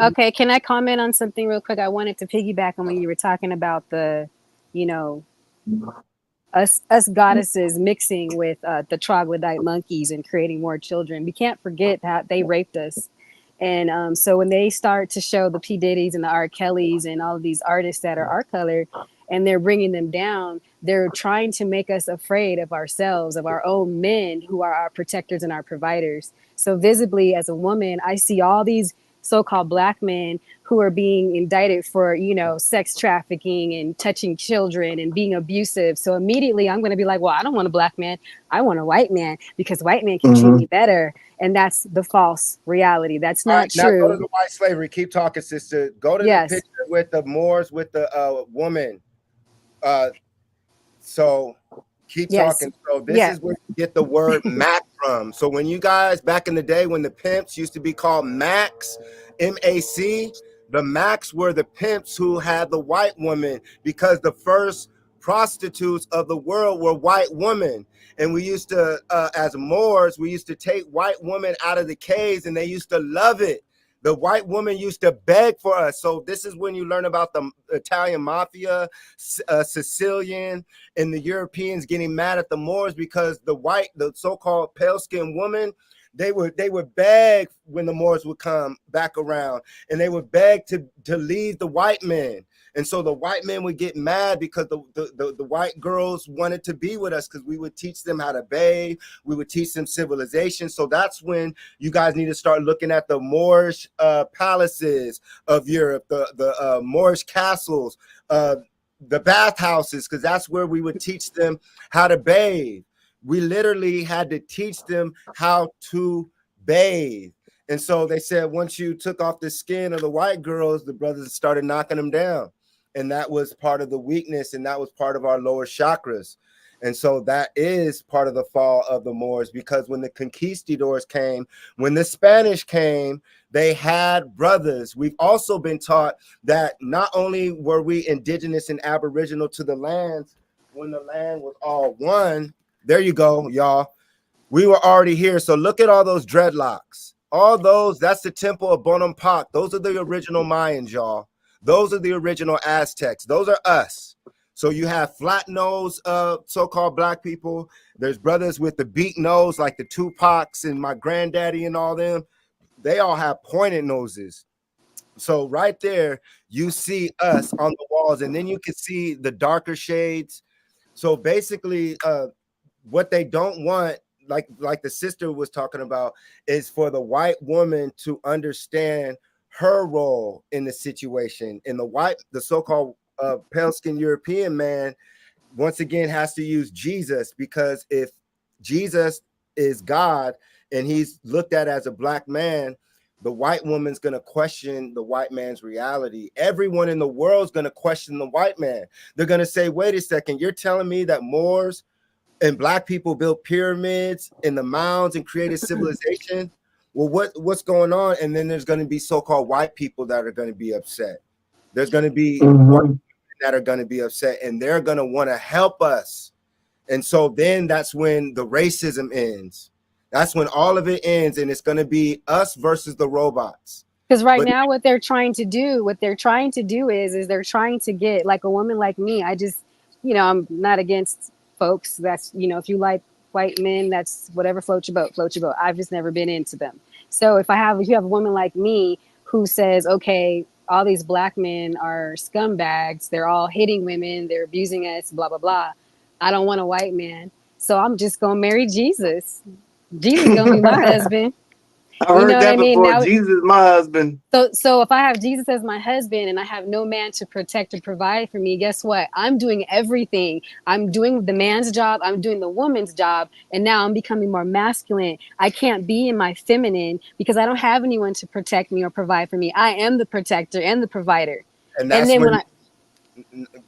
Okay, can I comment on something real quick? I wanted to piggyback on when you were talking about the, us goddesses mixing with the troglodyte monkeys and creating more children. We can't forget that they raped us. And so when they start to show the P. Diddy's and the R. Kellys and all of these artists that are our color, and they're bringing them down, they're trying to make us afraid of ourselves, of our own men who are our protectors and our providers. So visibly, as a woman, I see all these so-called black men who are being indicted for, sex trafficking and touching children and being abusive. So immediately I'm going to be like, well, I don't want a black man. I want a white man, because white men can treat me better. And that's the false reality. That's not true. Now go to the white slavery. Keep talking, sister. Go to the picture with the Moors with the woman. So keep Yes. talking. So this Yeah. is where you get the word Mac from. So when you guys back in the day when the pimps used to be called Macs, M-A-C, the Macs were the pimps who had the white woman because the first prostitutes of the world were white women. And we used to, as Moors, we used to take white women out of the caves and they used to love it. The white woman used to beg for us. So this is when you learn about the Italian mafia, Sicilian, and the Europeans getting mad at the Moors because the so-called pale-skinned woman, they would beg when the Moors would come back around, and they would beg to leave the white men. And so the white men would get mad because the white girls wanted to be with us because we would teach them how to bathe. We would teach them civilization. So that's when you guys need to start looking at the Moorish palaces of Europe, the Moorish castles, the bathhouses, because that's where we would teach them how to bathe. We literally had to teach them how to bathe. And so they said once you took off the skin of the white girls, the brothers started knocking them down. And that was part of the weakness, and that was part of our lower chakras. And so that is part of the fall of the Moors, because when the conquistadors came, when the Spanish came, they had brothers. We've also been taught that not only were we indigenous and aboriginal to the lands, when the land was all one, there you go, y'all. We were already here. So look at all those dreadlocks. All those, that's the temple of Bonampak. Those are the original Mayans, y'all. Those are the original Aztecs. Those are us. So you have flat nose so-called black people. There's brothers with the beak nose, like the Tupacs and my granddaddy and all them. They all have pointed noses. So right there, you see us on the walls, and then you can see the darker shades. So basically, what they don't want, like the sister was talking about, is for the white woman to understand her role in the situation. And the so-called pale-skinned European man, once again, has to use Jesus, because if Jesus is God and he's looked at as a black man, the white woman's going to question the white man's reality. Everyone in the world is going to question the white man. They're going to say, wait a second, you're telling me that Moors and black people built pyramids in the mounds and created civilization? Well, what's going on? And then there's going to be so-called white people that are going to be upset. There's going to be white that are going to be upset, and they're going to want to help us. And so then that's when the racism ends. That's when all of it ends, and it's going to be us versus the robots. Because now what they're trying to do is they're trying to get like a woman like me. I just, I'm not against folks. That's, if you like white men, that's whatever, float your boat, float your boat. I've just never been into them. So if you have a woman like me who says, okay, all these black men are scumbags, they're all hitting women, they're abusing us, blah, blah, blah. I don't want a white man. So I'm just going to marry Jesus. Jesus is going to be my husband. I heard that before. Now, Jesus is my husband. So if I have Jesus as my husband and I have no man to protect and provide for me, guess what? I'm doing everything. I'm doing the man's job. I'm doing the woman's job. And now I'm becoming more masculine. I can't be in my feminine because I don't have anyone to protect me or provide for me. I am the protector and the provider. And then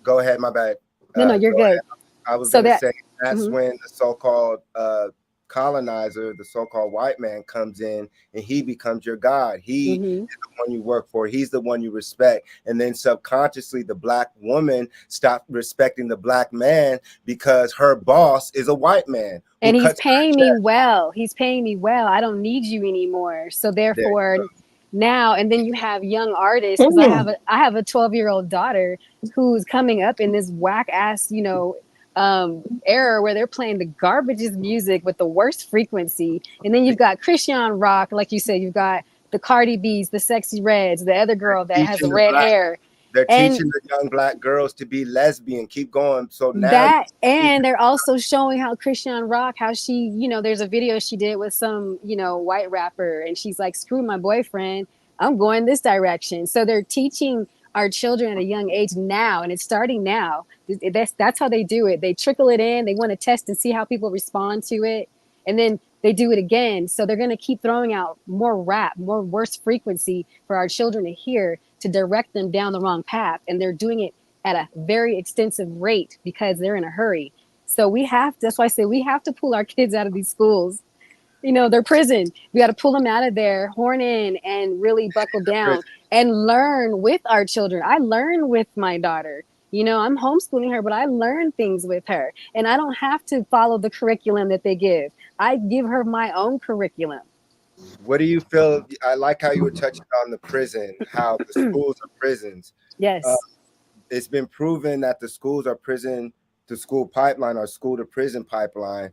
go ahead, my bad. No, you're good. I was going to say that's when the so-called colonizer, the so-called white man, comes in and he becomes your God. He is the one you work for. He's the one you respect. And then subconsciously the black woman stopped respecting the black man because her boss is a white man. And he's paying me well. He's paying me well. I don't need you anymore. So therefore now, and then you have young artists, because I have a 12-year-old daughter who's coming up in this whack ass, era where they're playing the garbageous music with the worst frequency. And then you've got Christian rock, like you said, you've got the Cardi B's, the Sexy Reds, the other girl that has the red hair. They're teaching the young black girls to be lesbian. Keep going. So now and they're also showing how Christian rock, how she, there's a video she did with some, white rapper, and she's like, screw my boyfriend, I'm going this direction. So they're teaching our children at a young age now, and it's starting now. That's how they do it. They trickle it in. They want to test and see how people respond to it, and then they do it again. So they're going to keep throwing out more rap, more worse frequency for our children to hear, to direct them down the wrong path. And they're doing it at a very extensive rate because they're in a hurry. So we have to, that's why I say we have to pull our kids out of these schools. You know, they're prison. We got to pull them out of there, horn in, and really buckle down and learn with our children. I learn with my daughter. You know, I'm homeschooling her, but I learn things with her. And I don't have to follow the curriculum that they give. I give her my own curriculum. What do you feel? I like how you were touching on the prison, how the schools are prisons. Yes. It's been proven that the schools are prison to school pipeline or school to prison pipeline.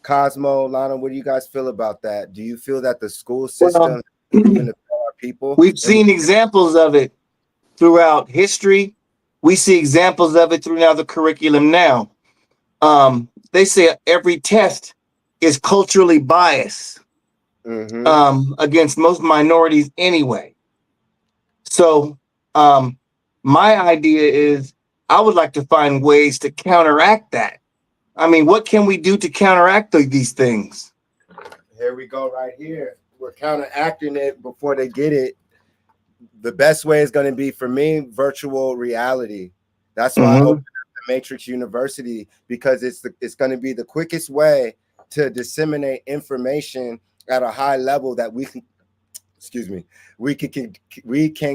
Cosmo, Lana, what do you guys feel about that? Do you feel that the school system proven to fail our people? We've seen examples of it throughout history. We see examples of it through now the curriculum now. They say every test is culturally biased against most minorities anyway. So my idea is I would like to find ways to counteract that. I mean, what can we do to counteract these things? Here we go right here. We're counteracting it before they get it. The best way is going to be, for me, virtual reality. That's why I opened up the Matrix University, because it's going to be the quickest way to disseminate information at a high level that we can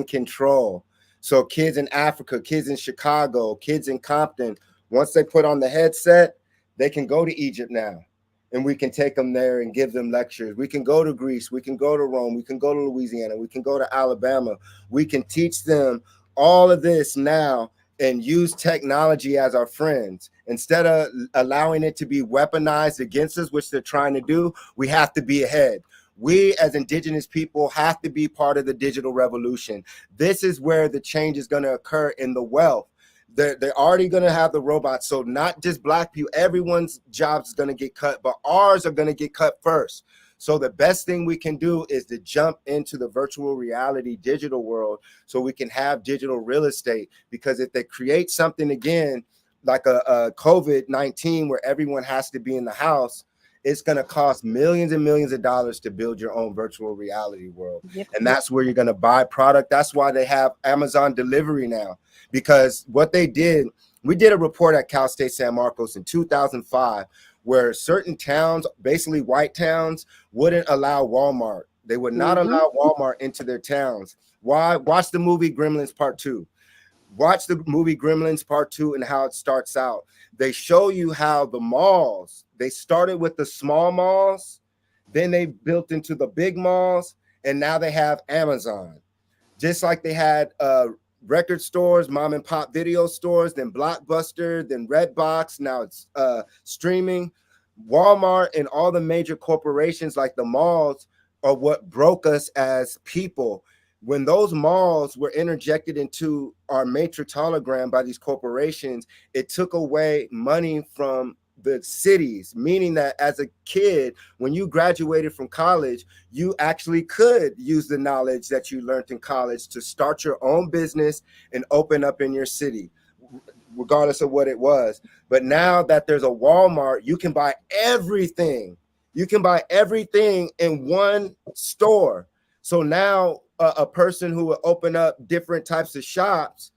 control. So kids in Africa, kids in Chicago, kids in Compton, once they put on the headset, they can go to Egypt now, and we can take them there and give them lectures. We can go to Greece. We can go to Rome. We can go to Louisiana. We can go to Alabama. We can teach them all of this now and use technology as our friends. Instead of allowing it to be weaponized against us, which they're trying to do, we have to be ahead. We as indigenous people have to be part of the digital revolution. This is where the change is going to occur in the wealth. They're already going to have the robots. So not just black people, everyone's jobs is going to get cut, but ours are going to get cut first. So the best thing we can do is to jump into the virtual reality digital world so we can have digital real estate. Because if they create something again, like a COVID-19 where everyone has to be in the house, it's going to cost millions and millions of dollars to build your own virtual reality world. Yep. And that's where you're going to buy product. That's why they have Amazon delivery now. Because what they did, we did a report at Cal State San Marcos in 2005 where certain towns, basically white towns, wouldn't allow Walmart. They would not allow Walmart into their towns. Why? Watch the movie Gremlins Part 2. Watch the movie Gremlins Part 2 and how it starts out. They show you how the malls, they started with the small malls, then they built into the big malls, and now they have Amazon. Just like they had record stores, mom and pop video stores, then Blockbuster, then Redbox, now it's streaming. Walmart and all the major corporations like the malls are what broke us as people. When those malls were interjected into our matrix hologram by these corporations, it took away money from the cities, meaning that as a kid, when you graduated from college, you actually could use the knowledge that you learned in college to start your own business and open up in your city, regardless of what it was. But now that there's a Walmart, you can buy everything. You can buy everything in one store. So now a person who will open up different types of shops,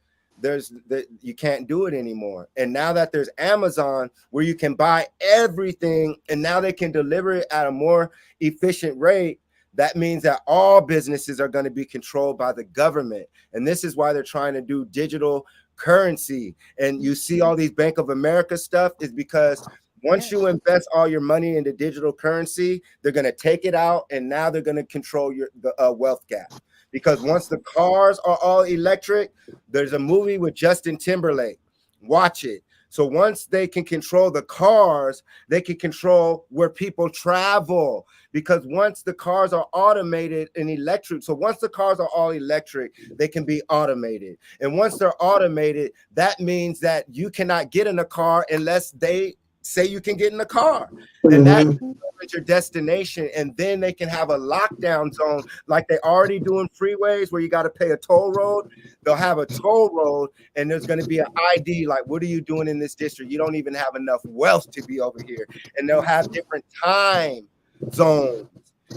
you can't do it anymore. And now that there's Amazon where you can buy everything and now they can deliver it at a more efficient rate, that means that all businesses are going to be controlled by the government. And this is why they're trying to do digital currency. And you see all these Bank of America stuff is because once you invest all your money into digital currency, they're going to take it out and now they're going to control the wealth gap. Because once the cars are all electric, there's a movie with Justin Timberlake. Watch it. So once they can control the cars, they can control where people travel. Because once the cars are automated and electric, so once the cars are all electric, they can be automated. And once they're automated, that means that you cannot get in a car unless they say you can get in the car. And that's your destination. And then they can have a lockdown zone like they already do in freeways where you got to pay a toll road. They'll have a toll road and there's going to be an ID like, what are you doing in this district? You don't even have enough wealth to be over here. And they'll have different time zones.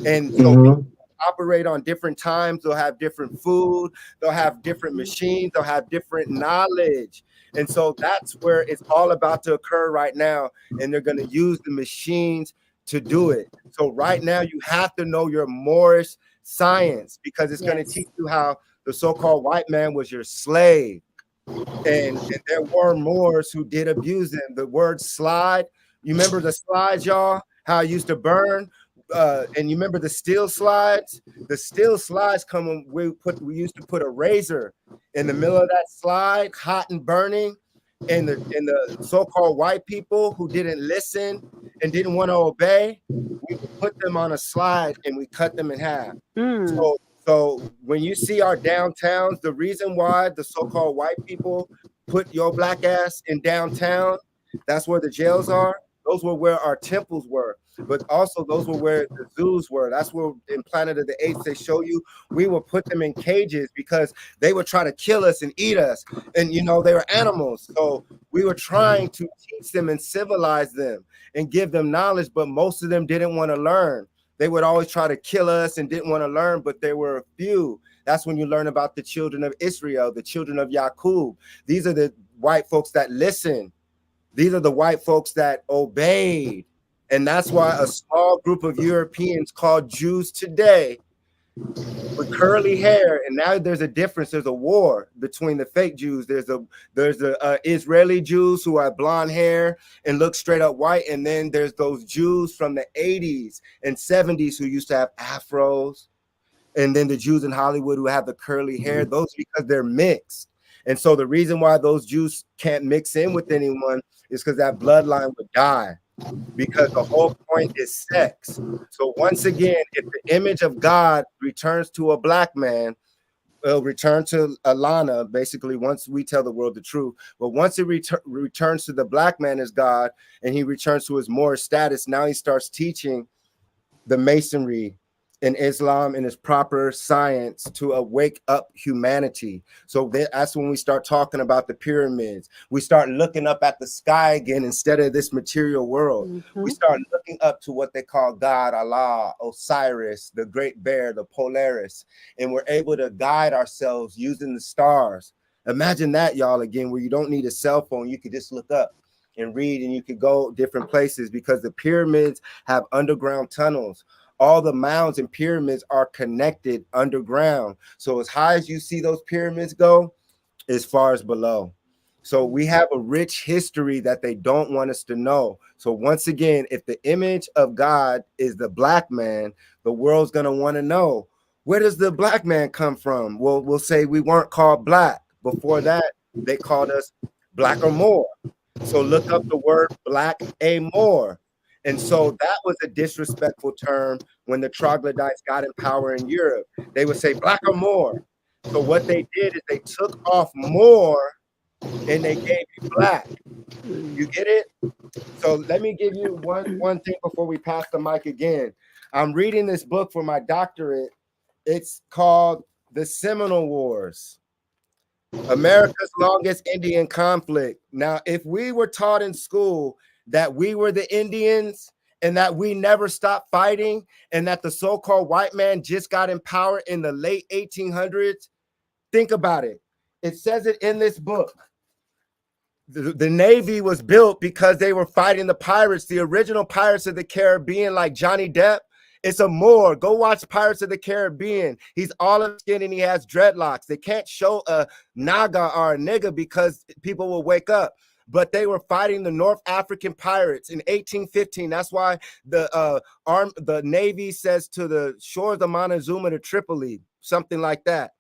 And so people operate on different times. They'll have different food. They'll have different machines. They'll have different knowledge. And so that's where it's all about to occur right now. And they're going to use the machines to do it. So right now you have to know your Moorish science, because it's going to teach you how the so-called white man was your slave. And there were Moors who did abuse them. The word slide, you remember the slides, y'all? How it used to burn? And you remember the steel slides? The steel slides come when we used to put a razor in the middle of that slide, hot and burning. And the so-called white people who didn't listen and didn't want to obey, we would put them on a slide and we cut them in half. So when you see our downtowns, the reason why the so-called white people put your black ass in downtown, that's where the jails are. Those were where our temples were, but also those were where the zoos were. That's where in Planet of the Apes they show you we would put them in cages because they would try to kill us and eat us. And you know, they were animals. So we were trying to teach them and civilize them and give them knowledge, but most of them didn't want to learn. They would always try to kill us and didn't want to learn, but there were a few. That's when you learn about the children of Israel, the children of Yaqub. These are the white folks that listened. These are the white folks that obeyed. And that's why a small group of Europeans called Jews today with curly hair, and now there's a difference. There's a war between the fake Jews. There's the Israeli Jews who have blonde hair and look straight up white, and then there's those Jews from the 80s and 70s who used to have afros, and then the Jews in Hollywood who have the curly hair. Those because they're mixed. And so the reason why those Jews can't mix in with anyone is because that bloodline would die, because the whole point is sex. So once again, if the image of God returns to a black man, it'll return to Lana, basically, once we tell the world the truth. But once it returns to the black man as God, and he returns to his Moorish status, now he starts teaching the masonry in Islam in its proper science to wake up humanity. So that's when we start talking about the pyramids. We start looking up at the sky again instead of this material world. We start looking up to what they call God, Allah, Osiris, the Great Bear, the Polaris, and we're able to guide ourselves using the stars. Imagine that, y'all, again, where you don't need a cell phone. You could just look up and read, and you could go different places, because the pyramids have underground tunnels. All the mounds and pyramids are connected underground. So as high as you see those pyramids go, as far as below. So we have a rich history that they don't want us to know. So once again, if the image of God is the black man, the world's going to want to know, where does the black man come from? Well, we'll say we weren't called black. Before that, they called us black or Moor. So look up the word black a Moor. And so that was a disrespectful term when the troglodytes got in power in Europe. They would say black or Moor. So what they did is they took off Moor and they gave you black. You get it? So let me give you one thing before we pass the mic again. I'm reading this book for my doctorate. It's called The Seminole Wars, America's Longest Indian Conflict. Now, if we were taught in school that we were the Indians and that we never stopped fighting, and that the so-called white man just got in power in the late 1800s, think about it. It says it in this book. The Navy was built because they were fighting the pirates, the original Pirates of the Caribbean, like Johnny Depp. It's a Moor. Go watch Pirates of the Caribbean. He's olive skin and he has dreadlocks. They can't show a naga or a nigga because people will wake up. But they were fighting the North African pirates in 1815. That's why the Navy says to the shores of Montezuma to Tripoli, something like that.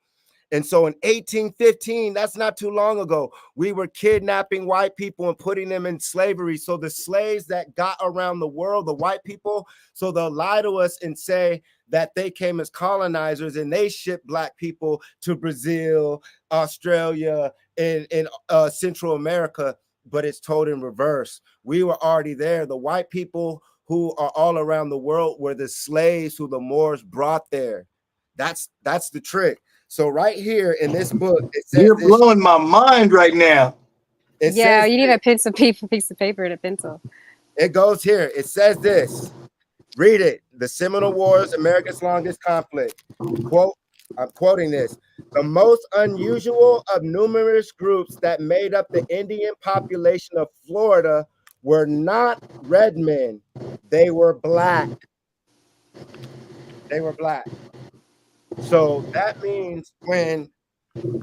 And so in 1815, that's not too long ago, we were kidnapping white people and putting them in slavery. So the slaves that got around the world, the white people, so they'll lie to us and say that they came as colonizers and they shipped black people to Brazil, Australia, and Central America. But it's told in reverse. We were already there. The white people who are all around the world were the slaves who the Moors brought there. That's the trick. So right here in this book, it says you're blowing my mind right now. Yeah, you need a piece of paper and a pencil. It goes here. It says this. Read it. The Seminole Wars, America's Longest Conflict. Quote, I'm quoting this. The most unusual of numerous groups that made up the Indian population of Florida were not red men. They were black. They were black. So that means when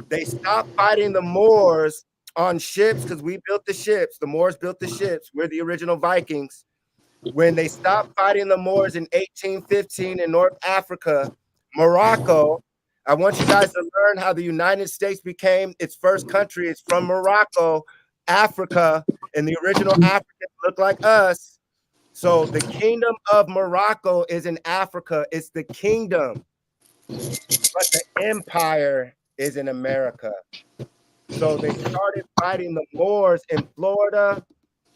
they stopped fighting the Moors on ships, because we built the ships, the Moors built the ships, we're the original Vikings. When they stopped fighting the Moors in 1815 in North Africa, Morocco, I want you guys to learn how the United States became its first country. It's from Morocco, Africa, and the original Africans look like us. So the kingdom of Morocco is in Africa. It's the kingdom, but the empire is in America. So they started fighting the Moors in Florida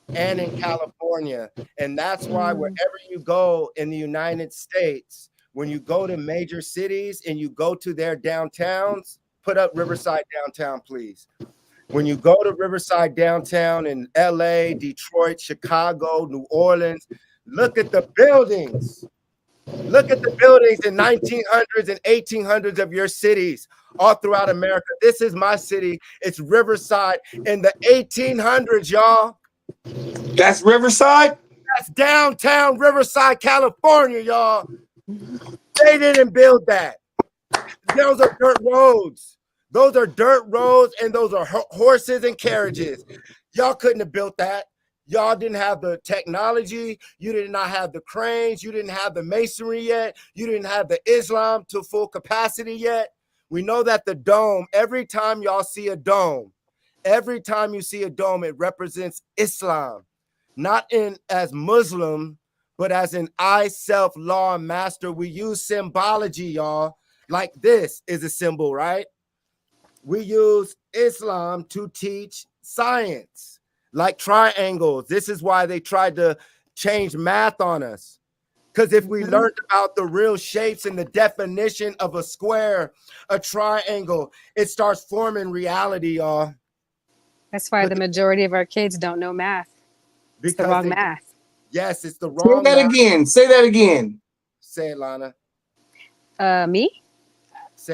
and in California. And that's why wherever you go in the United States, when you go to major cities and you go to their downtowns, put up Riverside downtown, please. When you go to Riverside downtown in LA, Detroit, Chicago, New Orleans, look at the buildings. Look at the buildings in 1900s and 1800s of your cities all throughout America. This is my city. It's Riverside in the 1800s, y'all. That's Riverside? That's downtown Riverside, California, y'all. They didn't build that. Those are dirt roads. Those are dirt roads, and those are horses and carriages. Y'all couldn't have built that. Y'all didn't have the technology. You did not have the cranes. You didn't have the masonry yet. You didn't have the Islam to full capacity yet. We know that the dome, every time y'all see a dome, every time you see a dome, it represents Islam. Not in as Muslim, but as in I, self, law, and master. We use symbology, y'all. Like this is a symbol, right? We use Islam to teach science, like triangles. This is why they tried to change math on us. Because if we learned about the real shapes and the definition of a square, a triangle, it starts forming reality, y'all. That's why the majority of our kids don't know math. It's the wrong math. Yes, it's the wrong math. Say that again. Say that again. Say it, Lana. Me?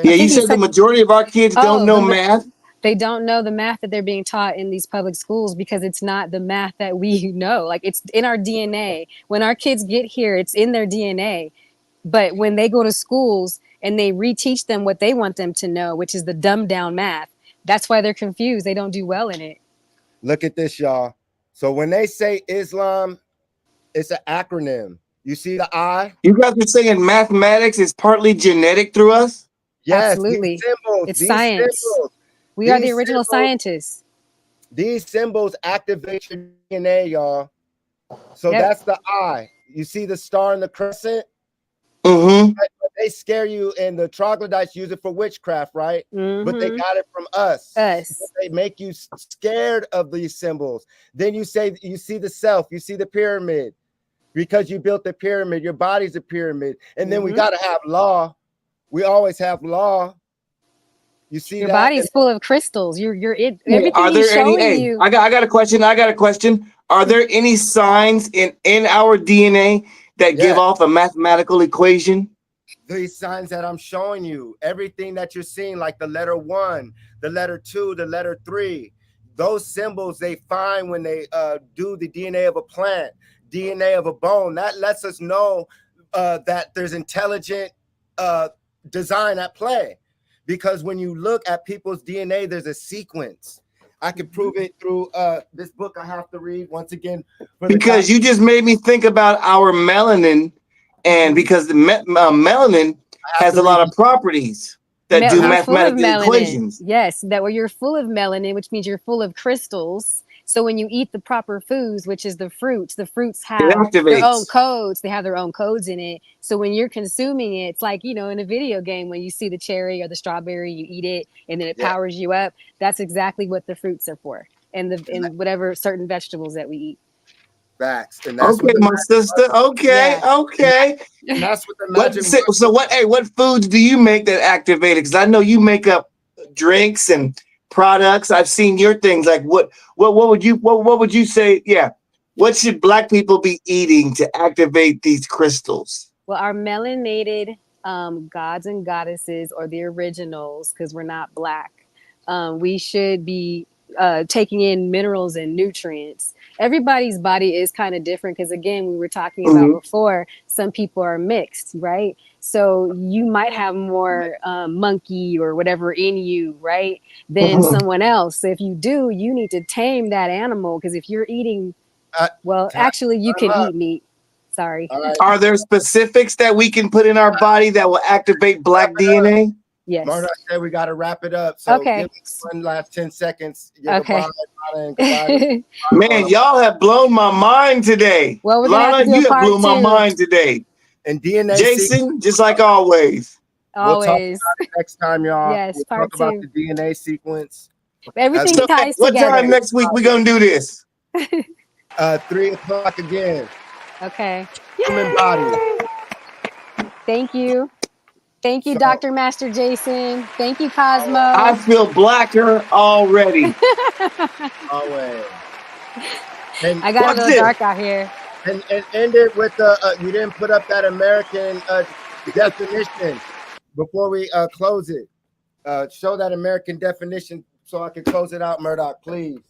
Yeah, you said the majority of our kids don't know math. They don't know the math that they're being taught in these public schools because it's not the math that we know. Like, it's in our DNA. When our kids get here, it's in their DNA. But when they go to schools and they reteach them what they want them to know, which is the dumbed down math, that's why they're confused. They don't do well in it. Look at this, y'all. So when they say Islam, it's an acronym. You see the I? You guys are saying mathematics is partly genetic through us? Yes, absolutely. It's science. We are the original scientists. These symbols activate your DNA, y'all. So that's the I. You see the star and the crescent? Mm-hmm. They scare you, and the troglodytes use it for witchcraft, right? Mm-hmm. But they got it from us. They make you scared of these symbols. Then you say, you see the self, you see the pyramid. Because you built the pyramid, your body's a pyramid. And then we got to have law. We always have law. You see, your body's full of crystals. Everything are there he's showing you. I got a question. Are there any signs in our DNA that give off a mathematical equation? These signs that I'm showing you, everything that you're seeing, like the letter 1, the letter 2, the letter 3, those symbols they find when they do the DNA of a plant, DNA of a bone. That lets us know that there's intelligent design at play. Because when you look at people's DNA, there's a sequence. I can prove it through this book I have to read once again. Because you just made me think about our melanin, and because the melanin has a lot of properties that do mathematical equations. Yes, you're full of melanin, which means you're full of crystals. So when you eat the proper foods, which is the fruits have their own codes. They have their own codes in it. So when you're consuming it, it's like, in a video game, when you see the cherry or the strawberry, you eat it and then it powers you up. That's exactly what the fruits are for. And whatever certain vegetables that we eat. Facts. And that's my sister. Okay. And that's what the magic. What foods do you make that activate it? Because I know you make up drinks and products. I've seen your things. Like what would you say? Yeah. What should Black people be eating to activate these crystals? Well, our melanated gods and goddesses or the originals, because we're not black. We should be taking in minerals and nutrients. Everybody's body is kind of different because, again, we were talking about before, some people are mixed, right? So you might have more monkey or whatever in you, right, than someone else. So if you do, you need to tame that animal, because if you're eating, well, actually, you can eat meat. Sorry. Right. Are there specifics that we can put in our body that will activate black DNA? Yes. Marta said we got to wrap it up. So Okay. give us one last 10 seconds. Okay. Man, y'all have blown my mind today. Well, we're gonna have Lana, to do a you have part blown my 2. mind today. And DNA Jason, just like always. We'll talk about Always. it next time, y'all. Yes, we'll part talk about 2. the DNA sequence. Everything So, ties what together. time next week we gonna do this? 3 o'clock again. Okay. Human body. Thank you. Thank you, So- Dr. Master Jason. Thank you, Cosmo. I feel blacker already. Always. And I got a What's little this? dark out here. and end it with the you didn't put up that American definition before we close it. Show that American definition so I can close it out, Murdoch, please.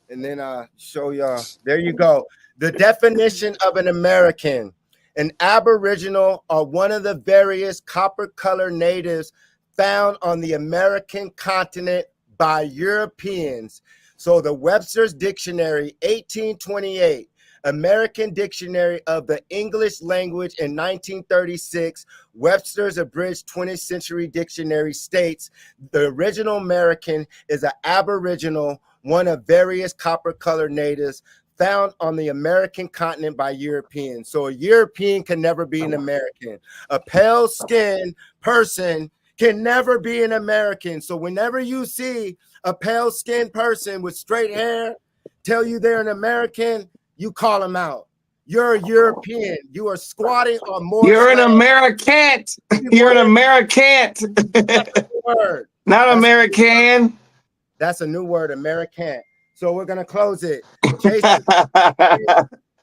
And then show y'all. There you go. The definition of an American. An Aboriginal are one of the various copper-colored natives found on the American continent by Europeans. So the Webster's Dictionary, 1828, American Dictionary of the English Language in 1936, Webster's Abridged 20th Century Dictionary states the original American is an Aboriginal, one of various copper-colored natives found on the American continent by Europeans. So a European can never be an American. A pale-skinned person can never be an American. So whenever you see a pale-skinned person with straight hair tell you they're an American, you call them out. You're a European. You are squatting on more. You're an American. You're an American. Word. Not American. That's a new word, American. So we're gonna close it.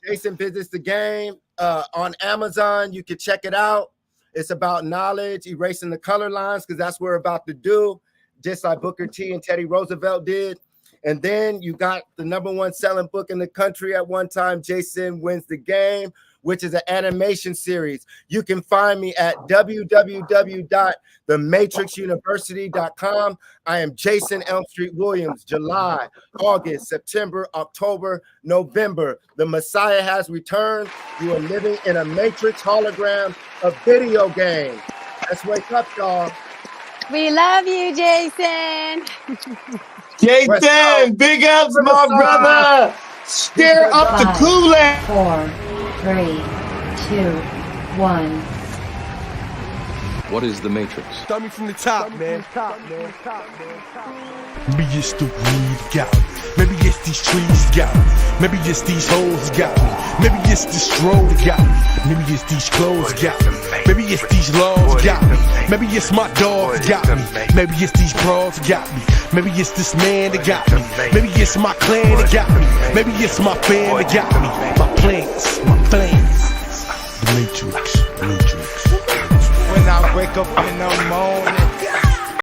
Jason Visits the Game on Amazon. You can check it out. It's about knowledge, erasing the color lines, because that's what we're about to do, just like Booker T and Teddy Roosevelt did. And then you got the #1 selling book in the country at one time, Jason Wins the Game, which is an animation series. You can find me at www.thematrixuniversity.com. I am Jason Elm Street Williams. July, August, September, October, November. The Messiah has returned. You are living in a Matrix hologram, a video game. Let's wake up, y'all. We love you, Jason. Jason, big ups, my brother. Stir up the 5, Kool-Aid. 4, 3, 2, 1. What is the Matrix? Start me from the top, man. Maybe it's the weed got me. Maybe it's these trees got me. Maybe it's these hoes got me. Maybe it's this stroll got me. Maybe it's these clothes got me. Maybe it's these laws got me. Maybe it's my dogs got me. Maybe it's these bras got me. Maybe it's this man that got me. Maybe it's my clan that got me. Maybe it's my fam that got me. My plans, my plans. The Matrix. When I wake up in the morning,